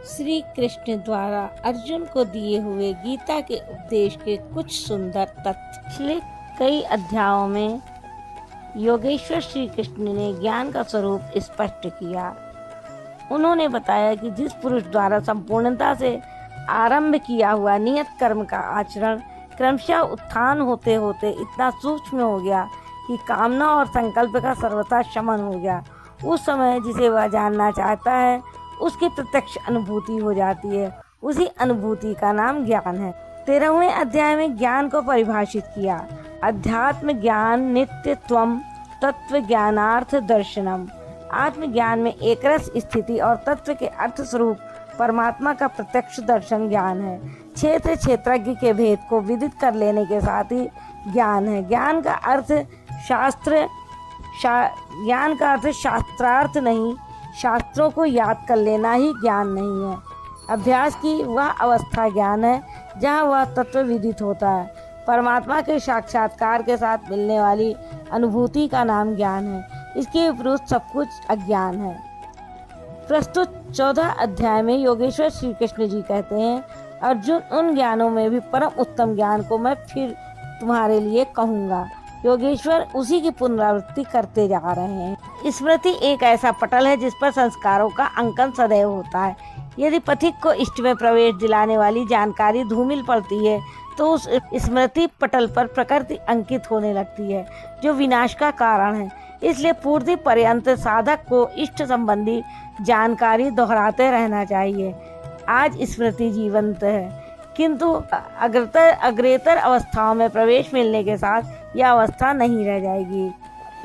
श्री कृष्ण द्वारा अर्जुन को दिए हुए गीता के उपदेश के कुछ सुंदर तथ्य। पिछले कई अध्यायों में योगेश्वर श्री कृष्ण ने ज्ञान का स्वरूप स्पष्ट किया। उन्होंने बताया कि जिस पुरुष द्वारा संपूर्णता से आरंभ किया हुआ नियत कर्म का आचरण क्रमशः उत्थान होते होते इतना सूक्ष्म हो गया कि कामना और संकल्प का सर्वथा शमन हो गया, उस समय जिसे वह जानना चाहता है उसकी प्रत्यक्ष अनुभूति हो जाती है। उसी अनुभूति का नाम ज्ञान है। 13वें अध्याय में ज्ञान को परिभाषित किया। अध्यात्म ज्ञान नित्यत्वम तत्व ज्ञानार्थ दर्शनम। आत्मज्ञान में एकरस स्थिति और तत्व के अर्थ स्वरूप परमात्मा का प्रत्यक्ष दर्शन ज्ञान है। क्षेत्र क्षेत्रज्ञ के भेद को विदित कर लेने के साथ ही ज्ञान है। ज्ञान का अर्थ शास्त्रार्थ नहीं, शास्त्रों को याद कर लेना ही ज्ञान नहीं है। अभ्यास की वह अवस्था ज्ञान है जहाँ वह तत्व विदित होता है। परमात्मा के साक्षात्कार के साथ मिलने वाली अनुभूति का नाम ज्ञान है। इसके विपरीत सब कुछ अज्ञान है। प्रस्तुत 14 अध्याय में योगेश्वर श्री कृष्ण जी कहते हैं, अर्जुन, उन ज्ञानों में भी परम उत्तम ज्ञान को मैं फिर तुम्हारे लिए कहूँगा। योगेश्वर उसी की पुनरावृत्ति करते जा रहे हैं। स्मृति एक ऐसा पटल है जिस पर संस्कारों का अंकन सदैव होता है। यदि पथिक को इष्ट में प्रवेश दिलाने वाली जानकारी धूमिल पड़ती है तो उस स्मृति पटल पर प्रकृति अंकित होने लगती है जो विनाश का कारण है। इसलिए पूर्ति पर्यंत साधक को इष्ट संबंधी जानकारी दोहराते रहना चाहिए। आज स्मृति जीवंत है, किंतु अग्रेतर अवस्थाओं में प्रवेश मिलने के साथ यह अवस्था नहीं रह जाएगी।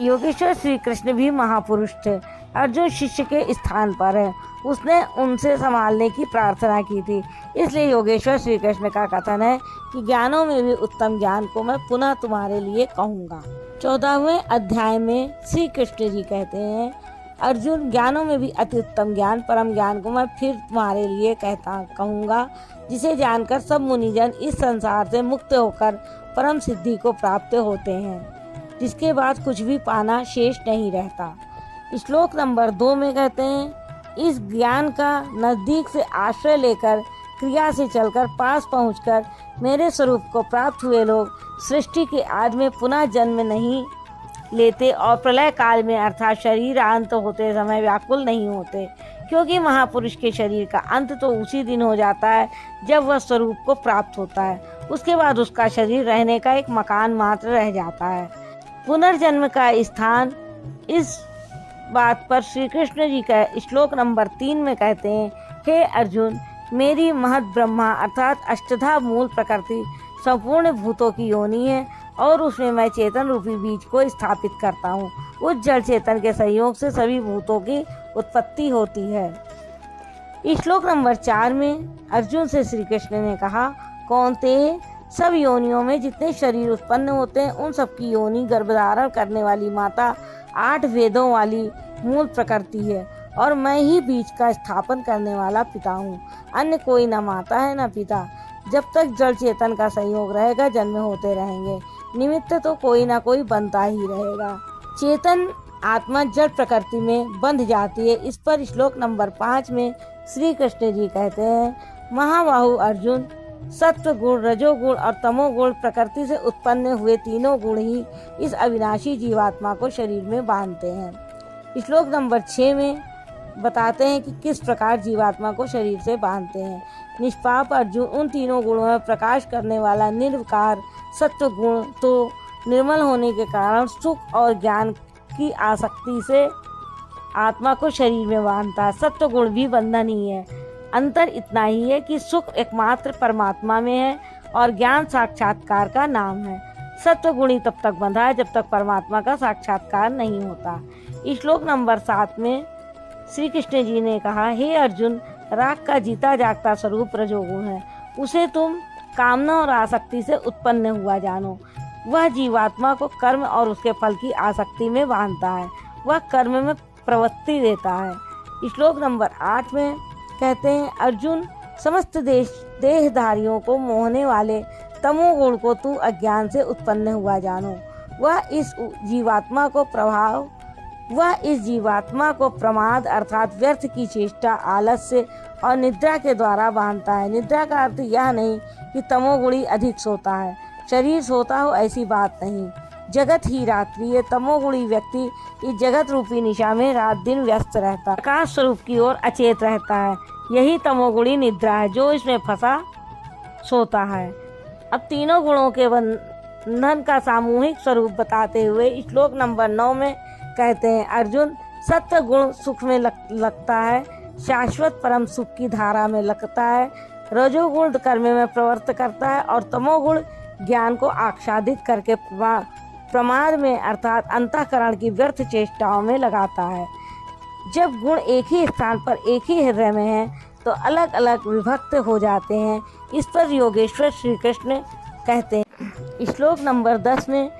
योगेश्वर श्री कृष्ण भी महापुरुष थे। अर्जुन शिष्य के स्थान पर है, उसने उनसे संभालने की प्रार्थना की थी। इसलिए योगेश्वर श्री कृष्ण का कथन है कि ज्ञानों में भी उत्तम ज्ञान को मैं पुनः तुम्हारे लिए कहूँगा। 14वें अध्याय में श्री कृष्ण जी कहते हैं, अर्जुन, ज्ञानों में भी अति उत्तम ज्ञान परम ज्ञान को मैं फिर तुम्हारे लिए कहूँगा, जिसे जानकर सब मुनिजन इस संसार से मुक्त होकर परम सिद्धि को प्राप्त होते हैं, जिसके बाद कुछ भी पाना शेष नहीं रहता। श्लोक नंबर 2 में कहते हैं, इस ज्ञान का नजदीक से आश्रय लेकर क्रिया से चलकर पास पहुंचकर मेरे स्वरूप को प्राप्त हुए लोग सृष्टि के आदि में पुनः जन्म नहीं लेते और प्रलय काल में अर्थात शरीर अंत होते समय व्याकुल नहीं होते, क्योंकि महापुरुष के शरीर का अंत तो उसी दिन हो जाता है जब वह स्वरूप को प्राप्त होता है। उसके बाद उसका शरीर रहने का एक मकान मात्र रह जाता है। पुनर्जन्म का स्थान, इस बात पर श्री कृष्ण जी का श्लोक नंबर 3 में कहते हैं, हे अर्जुन, मेरी महद ब्रह्मा अर्थात अष्टधा मूल प्रकृति संपूर्ण भूतों की योनि है और उसमें मैं चेतन रूपी बीज को स्थापित करता हूँ। उस जड़ चेतन के सहयोग से सभी भूतों की उत्पत्ति होती है। श्लोक नंबर 4 में अर्जुन से श्री कृष्ण ने कहा, कौन्तेय, सब योनियों में जितने शरीर उत्पन्न होते हैं उन सबकी योनि गर्भधारण करने वाली माता 8 वेदों वाली मूल प्रकृति है और मैं ही बीज का स्थापन करने वाला पिता हूँ। अन्य कोई न माता है न पिता। जब तक जड़ चेतन का संयोग रहेगा जन्म होते रहेंगे, निमित्त तो कोई ना कोई बनता ही रहेगा। चेतन आत्मा जड़ प्रकृति में बंध जाती है। इस पर श्लोक नंबर 5 में श्री कृष्ण जी कहते हैं, महाबाहु अर्जुन, सत्व गुण, रजोगुण और तमोगुण प्रकृति से उत्पन्न हुए तीनों गुण ही इस अविनाशी जीवात्मा को शरीर में बांधते हैं। श्लोक नंबर 6 में बताते हैं कि किस प्रकार जीवात्मा को शरीर से बांधते हैं। निष्पाप अर्जुन, उन तीनों गुणों में प्रकाश करने वाला निर्विकार सत्व गुण तो निर्मल होने के कारण सुख और ज्ञान की आसक्ति से आत्मा को शरीर में बांधता है। सत्व गुण भी बंधन ही है। अंतर इतना ही है कि सुख एकमात्र परमात्मा में है और ज्ञान साक्षात्कार का नाम है। सत्व गुणी तब तक बंधा है जब तक परमात्मा का साक्षात्कार नहीं होता। श्लोक नंबर 7 में श्री कृष्ण जी ने कहा, हे अर्जुन, राग का जीता जागता स्वरूप रजोगुण है। उसे तुम कामना और आसक्ति से उत्पन्न हुआ जानो। वह जीवात्मा को कर्म और उसके फल की आसक्ति में बांधता है। वह कर्म में प्रवृत्ति देता है। श्लोक नंबर 8 में कहते हैं, अर्जुन, समस्त देहधारियों को मोहने वाले तमोगुण को तू अज्ञान से उत्पन्न हुआ जानो। वह इस जीवात्मा को प्रभाव वह इस जीवात्मा को प्रमाद अर्थात व्यर्थ की चेष्टा, आलस्य और निद्रा के द्वारा बांधता है। निद्रा का अर्थ यह नहीं कि तमोगुणी अधिक सोता है, शरीर सोता हो ऐसी बात नहीं। जगत ही रात्रि है। तमोगुणी व्यक्ति इस जगत रूपी निशा में रात दिन व्यस्त रहता है, प्रकाश स्वरूप की ओर अचेत रहता है। यही तमोगुणी निद्रा है, जो इसमें फंसा सोता है। अब तीनों गुणों के बंधन का सामूहिक स्वरूप बताते हुए श्लोक नंबर 9 में कहते हैं, अर्जुन, सत्व गुण सुख में लगता है, शाश्वत परम सुख की धारा में लगता है। रजोगुण कर्म में प्रवृत्त करता है और तमोगुण ज्ञान को आच्छादित करके प्रमाद में अर्थात अंतःकरण की व्यर्थ चेष्टाओं में लगाता है। जब गुण एक ही स्थान पर एक ही हृदय में हैं तो अलग अलग विभक्त हो जाते हैं। इस पर योगेश्वर श्री कृष्ण कहते हैं, श्लोक नंबर 10 में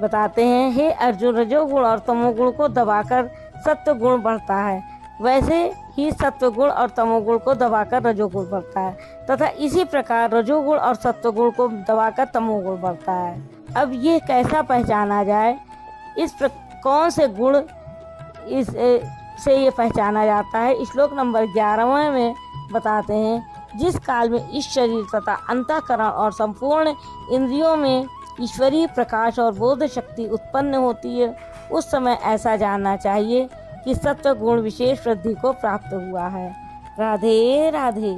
बताते हैं, हे अर्जुन, रजोगुण और तमोगुण को दबाकर सत्वगुण बढ़ता है, वैसे ही सत्वगुण और तमोगुण को दबाकर रजोगुण बढ़ता है तथा इसी प्रकार रजोगुण और सत्वगुण को दबाकर तमोगुण बढ़ता है। अब ये कैसा पहचाना जाए, कौन से गुण से ये पहचाना जाता है। श्लोक नंबर 11 में बताते हैं, जिस काल में इस शरीर तथा अंतःकरण और संपूर्ण इंद्रियों में ईश्वरीय प्रकाश और बोध शक्ति उत्पन्न होती है, उस समय ऐसा जानना चाहिए कि सत्व गुण विशेष वृद्धि को प्राप्त हुआ है। राधे राधे।